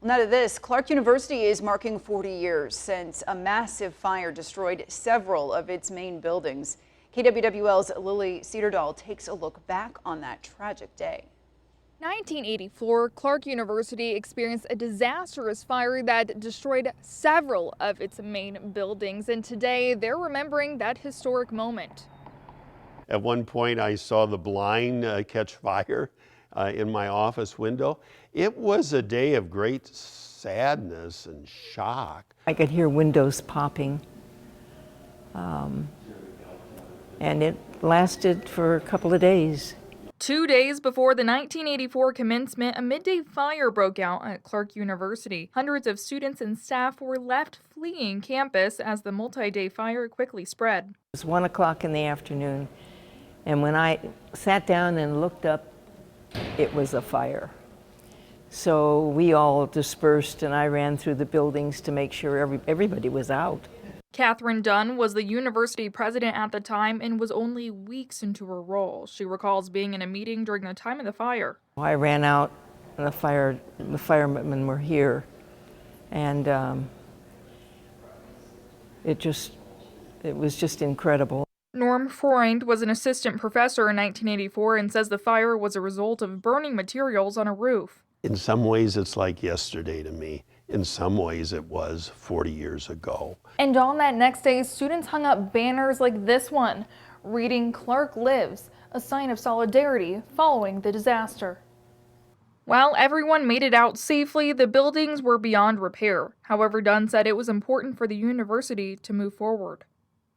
Now to this, Clarke University is marking 40 years since a massive fire destroyed several of its main buildings. KWWL's Lily Cedardahl takes a look back on that tragic day. 1984, Clarke University experienced a disastrous fire that destroyed several of its main buildings, and today they're remembering that historic moment. At one point, I saw the blind catch fire in my office window. It was a day of great sadness and shock. I could hear windows popping, and it lasted for a couple of days. 2 days before the 1984 commencement, a midday fire broke out at Clarke University. Hundreds of students and staff were left fleeing campus as the multi-day fire quickly spread. It was 1 o'clock in the afternoon, and when I sat down and looked up, it was a fire. So we all dispersed, and I ran through the buildings to make sure everybody was out. Catherine Dunn was the university president at the time and was only weeks into her role. She recalls being in a meeting during the time of the fire. I ran out, and the firemen were here, and it was just incredible. Norm Freund was an assistant professor in 1984 and says the fire was a result of burning materials on a roof. In some ways, it's like yesterday to me. In some ways, it was 40 years ago. And on that next day, students hung up banners like this one, reading "Clarke Lives," a sign of solidarity following the disaster. While everyone made it out safely, the buildings were beyond repair. However, Dunn said it was important for the university to move forward.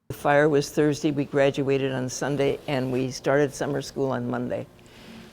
The fire was Thursday, we graduated on Sunday, and we started summer school on Monday.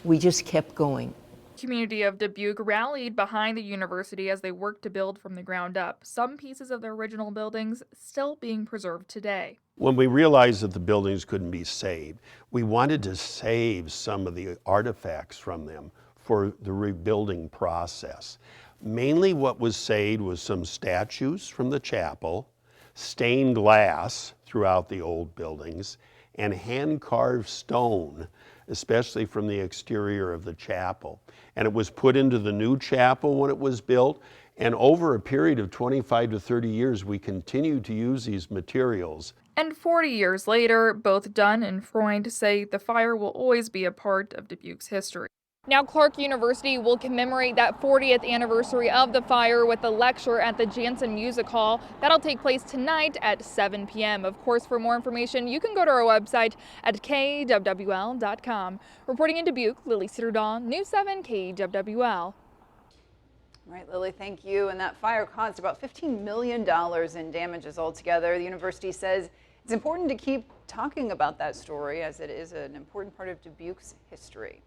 We just kept going. The community of Dubuque rallied behind the university as they worked to build from the ground up, some pieces of the original buildings still being preserved today. When we realized that the buildings couldn't be saved, we wanted to save some of the artifacts from them for the rebuilding process. Mainly what was saved was some statues from the chapel, stained glass throughout the old buildings, and hand-carved stone, especially from the exterior of the chapel. And it was put into the new chapel when it was built, and over a period of 25 to 30 years, we continued to use these materials. And 40 years later, both Dunn and Freund say the fire will always be a part of Dubuque's history. Now, Clarke University will commemorate that 40th anniversary of the fire with a lecture at the Jansen Music Hall. That'll take place tonight at 7 p.m. Of course, for more information, you can go to our website at kwwl.com. Reporting in Dubuque, Lily Cedardahl, News 7 KWWL. All right, Lily, thank you. And that fire caused about $15 million in damages altogether. The university says it's important to keep talking about that story as it is an important part of Dubuque's history.